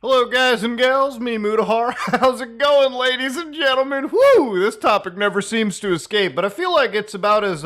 Hello, guys and gals, me Mudahar. How's it going, ladies and gentlemen? Whoo! This topic never seems to escape, but I feel like it's about as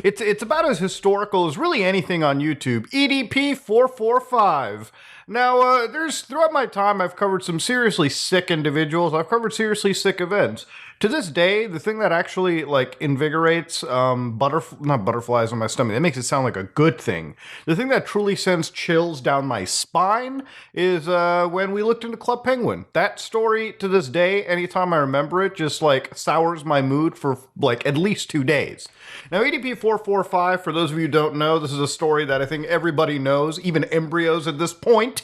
it's about as historical as really anything on YouTube. EDP 445. Now, there's throughout my time, I've covered some seriously sick individuals. I've covered seriously sick events. To this day, the thing that actually invigorates not butterflies on my stomach, that makes it sound like a good thing. The thing that truly sends chills down my spine is when we looked into Club Penguin. That story, to this day, anytime I remember it, just sours my mood for at least 2 days. Now, EDP 445, for those of you who don't know, this is a story that I think everybody knows, even embryos at this point.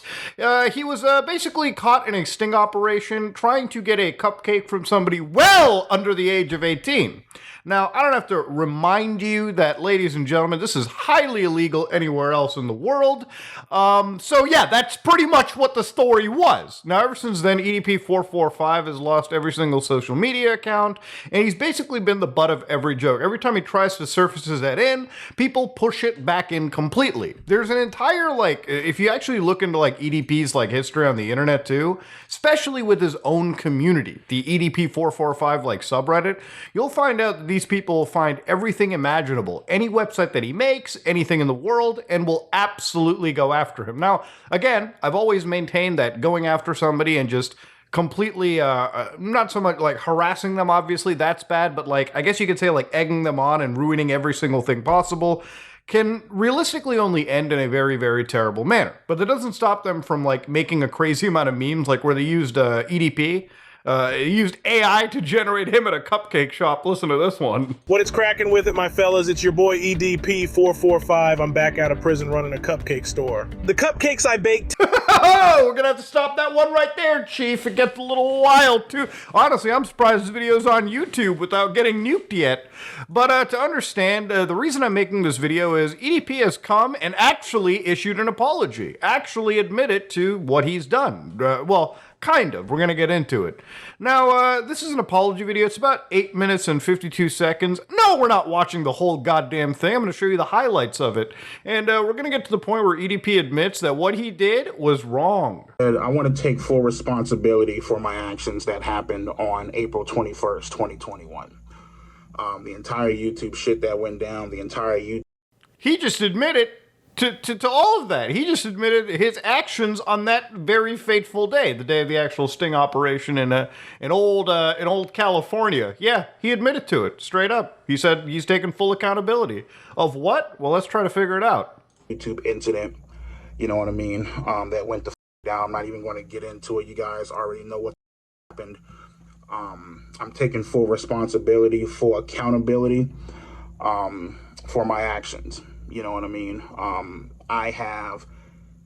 He was basically caught in a sting operation trying to get a cupcake from somebody well under the age of 18. Now, I don't have to remind you that, ladies and gentlemen, this is highly illegal anywhere else in the world. So yeah, that's pretty much what the story was. Now, ever since then, EDP 445 has lost every single social media account, and he's basically been the butt of every joke. Every time he tries to surface that in, people push it back in completely. There's an entire, if you actually look into, EDP's, history on the internet, too, especially with his own community, the EDP 445, subreddit, you'll find out that these people find everything imaginable, any website that he makes, anything in the world, and will absolutely go after him. Now, again, I've always maintained that going after somebody and just completely, not so much harassing them, obviously, that's bad, but I guess you could say egging them on and ruining every single thing possible can realistically only end in a very, very terrible manner. But that doesn't stop them from making a crazy amount of memes, where they used EDP. Used AI to generate him at a cupcake shop. Listen to this one. What is cracking with it, my fellas? It's your boy EDP445. I'm back out of prison running a cupcake store. The cupcakes I baked. Oh, we're gonna have to stop that one right there, Chief. It gets a little wild, too. Honestly, I'm surprised this video's on YouTube without getting nuked yet. But to understand, the reason I'm making this video is EDP has come and actually issued an apology. Actually admitted to what he's done. Well, kind of. We're going to get into it. Now, this is an apology video. It's about 8 minutes and 52 seconds. No, we're not watching the whole goddamn thing. I'm going to show you the highlights of it. And we're going to get to the point where EDP admits that what he did was wrong. I want to take full responsibility for my actions that happened on April 21st, 2021. The entire YouTube shit that went down, the entire YouTube... He just admitted to all of that. He just admitted his actions on that very fateful day, the day of the actual sting operation in old California. Yeah, he admitted to it straight up. He said he's taken full accountability. Of what? Well, let's try to figure it out. YouTube incident, you know what I mean, that went the down. I'm not even going to get into it. You guys already know what happened. I'm taking full responsibility, full accountability for my actions. You know what I mean? I have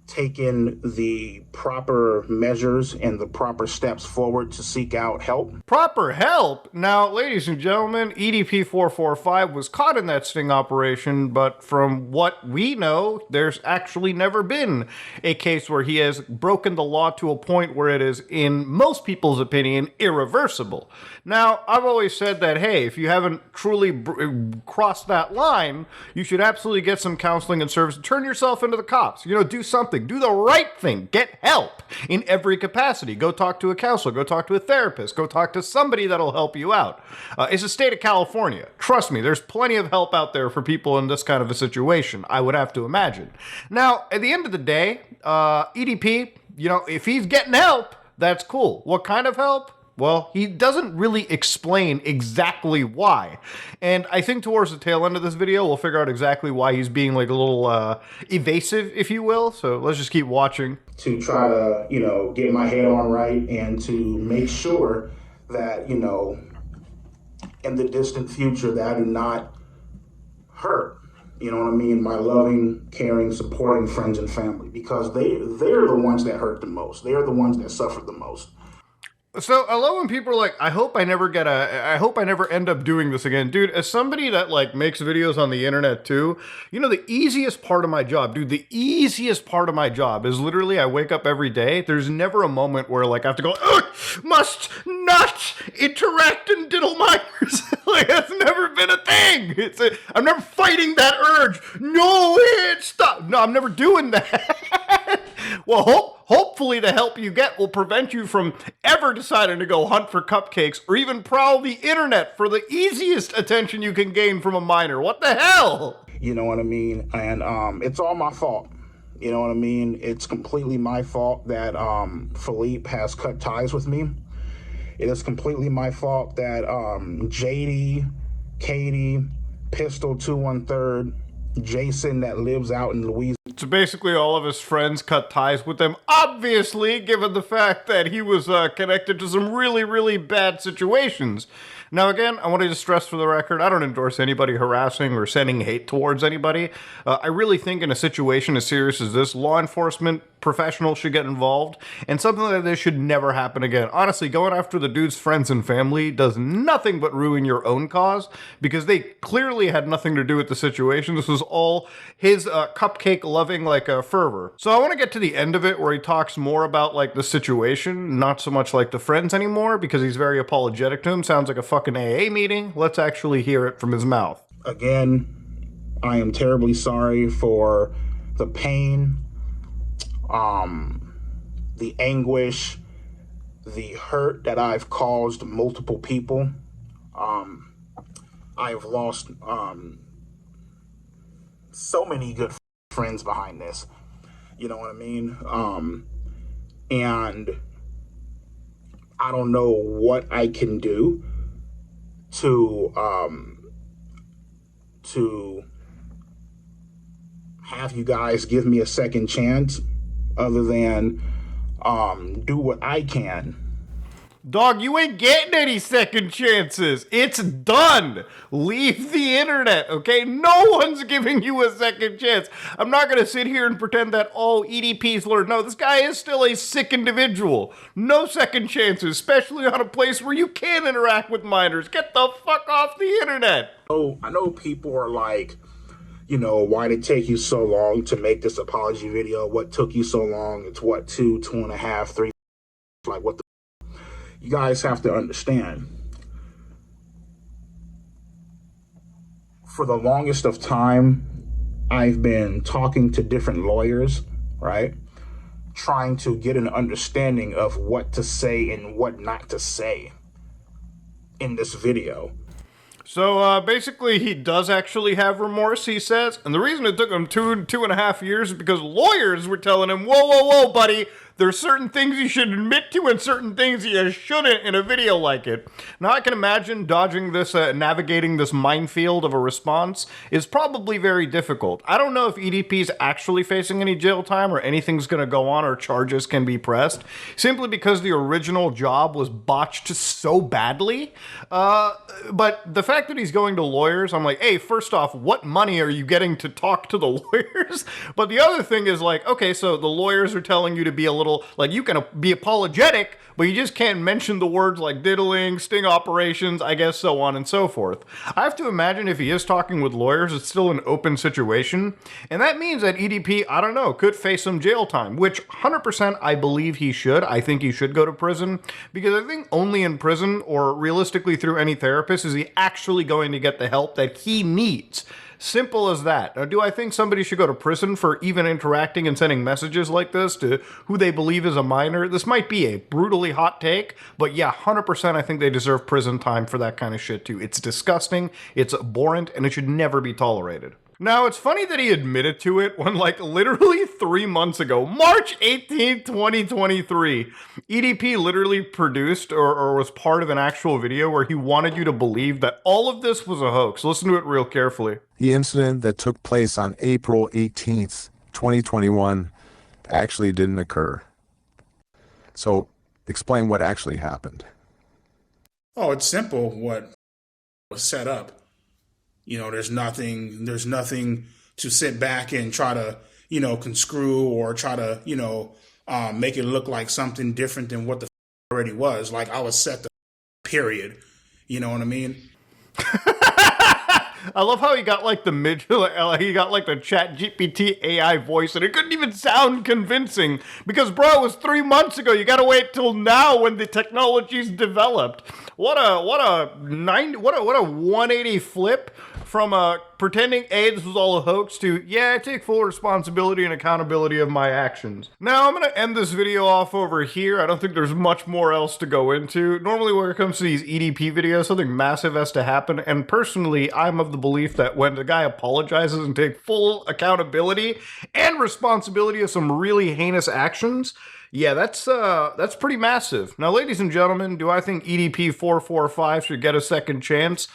taken the proper measures and the proper steps forward to seek out help. Proper help? Now, ladies and gentlemen, EDP 445 was caught in that sting operation, but from what we know, there's actually never been a case where he has broken the law to a point where it is, in most people's opinion, irreversible. Now, I've always said that, hey, if you haven't truly crossed that line, you should absolutely get some counseling and service. Turn yourself into the cops. Do something. Do the right thing. Get help in every capacity. Go talk to a counselor. Go talk to a therapist. Go talk to somebody that'll help you out. It's the state of California. Trust me, there's plenty of help out there for people in this kind of a situation, I would have to imagine. Now, at the end of the day, EDP, if he's getting help, that's cool. What kind of help? Well, he doesn't really explain exactly why. And I think towards the tail end of this video, we'll figure out exactly why he's being a little evasive, if you will. So let's just keep watching. To try to, get my head on right and to make sure that, in the distant future that I do not hurt, you know what I mean, my loving, caring, supporting friends and family, because they're the ones that hurt the most. They're the ones that suffer the most. So I love when people are like, I hope I never end up doing this again. Dude, as somebody that makes videos on the internet too, the easiest part of my job, dude, the easiest part of my job is literally I wake up every day. There's never a moment where I have to go, must not interact and diddle minors. That's never been a thing. I'm never fighting that urge. No, stop. No, I'm never doing that. Well, hope hopefully the help you get will prevent you from ever deciding to go hunt for cupcakes or even prowl the internet for the easiest attention you can gain from a minor. What the hell? You know what I mean? And it's all my fault. You know what I mean? It's completely my fault that Philippe has cut ties with me. It is completely my fault that JD, Katie, Pistol 213, Jason that lives out in Louisiana. So basically all of his friends cut ties with him, obviously, given the fact that he was connected to some really, really bad situations. Now, again, I want to just stress for the record, I don't endorse anybody harassing or sending hate towards anybody. I really think in a situation as serious as this, law enforcement professionals should get involved, and something like this should never happen again. Honestly, going after the dude's friends and family does nothing but ruin your own cause, because they clearly had nothing to do with the situation. This was all his cupcake-loving, fervor. So I want to get to the end of it, where he talks more about, the situation, not so much the friends anymore, because he's very apologetic to him. Sounds like a fucking AA meeting. Let's actually hear it from his mouth. Again, I am terribly sorry for the pain, the anguish, the hurt that I've caused multiple people. I've lost so many good friends behind this. You know what I mean? And I don't know what I can do to have you guys give me a second chance, other than do what I can. Dog, you ain't getting any second chances. It's done. Leave the internet, okay? No one's giving you a second chance. I'm not going to sit here and pretend that, EDP's learned. No, this guy is still a sick individual. No second chances, especially on a place where you can interact with minors. Get the fuck off the internet. Oh, I know people are like, why did it take you so long to make this apology video? What took you so long? It's what, 2.5, 3, what the. You guys have to understand, for the longest of time, I've been talking to different lawyers, right? Trying to get an understanding of what to say and what not to say in this video. So basically, he does actually have remorse, he says. And the reason it took him 2.5 years is because lawyers were telling him, whoa, buddy, there's certain things you should admit to and certain things you shouldn't in a video like it. Now, I can imagine dodging this, navigating this minefield of a response is probably very difficult. I don't know if EDP's actually facing any jail time or anything's going to go on or charges can be pressed, simply because the original job was botched so badly. But the fact that he's going to lawyers, I'm like, hey, first off, what money are you getting to talk to the lawyers? But the other thing is okay, so the lawyers are telling you to be a little, you can be apologetic, but you just can't mention the words like diddling, sting operations, I guess, so on and so forth. I have to imagine if he is talking with lawyers, it's still an open situation. And that means that EDP, I don't know, could face some jail time, which 100% I believe he should. I think he should go to prison, because I think only in prison, or realistically through any therapist, is he actually going to get the help that he needs. Simple as that. Now, do I think somebody should go to prison for even interacting and sending messages like this to who they believe is a minor? This might be a brutally hot take, but yeah, 100% I think they deserve prison time for that kind of shit too. It's disgusting, it's abhorrent, and it should never be tolerated. Now, it's funny that he admitted to it when, literally 3 months ago, March 18th, 2023, EDP literally produced or was part of an actual video where he wanted you to believe that all of this was a hoax. Listen to it real carefully. The incident that took place on April 18th, 2021 actually didn't occur. So, explain what actually happened. Oh, it's simple what was set up. There's nothing to sit back and try to, conscrew or try to, make it look like something different than what the already was. I was set the period. You know what I mean? I love how he got the he got the ChatGPT AI voice, and it couldn't even sound convincing because, bro, it was 3 months ago. You gotta wait till now when the technology's developed. What a 180 flip from pretending, A, this was all a hoax, to, yeah, I take full responsibility and accountability of my actions. Now, I'm going to end this video off over here. I don't think there's much more else to go into. Normally, when it comes to these EDP videos, something massive has to happen, and personally, I'm of the belief that when the guy apologizes and takes full accountability and responsibility of some really heinous actions, yeah, that's pretty massive. Now, ladies and gentlemen, do I think EDP 445 should get a second chance?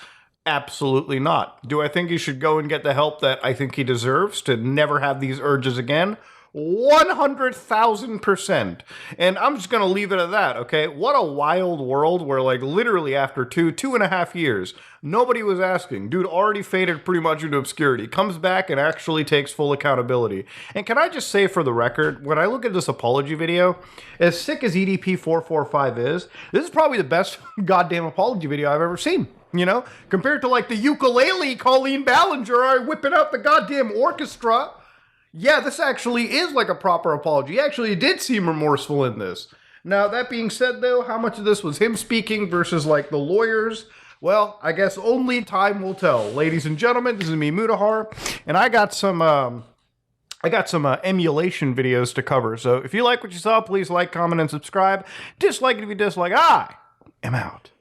Absolutely not. Do I think he should go and get the help that I think he deserves to never have these urges again? 100,000%. And I'm just going to leave it at that, okay? What a wild world where, like, literally after 2.5 years, nobody was asking. Dude already faded pretty much into obscurity. Comes back and actually takes full accountability. And can I just say for the record, when I look at this apology video, as sick as EDP 445 is, this is probably the best goddamn apology video I've ever seen. You know? Compared to, like, the ukulele Colleen Ballinger whipping out the goddamn orchestra. Yeah, this actually is like a proper apology. He actually did seem remorseful in this. Now, that being said, though, how much of this was him speaking versus, like, the lawyers? Well, I guess only time will tell. Ladies and gentlemen, this is me, Mutahar, and I got some emulation videos to cover. So if you like what you saw, please like, comment, and subscribe. Dislike it if you dislike. I am out.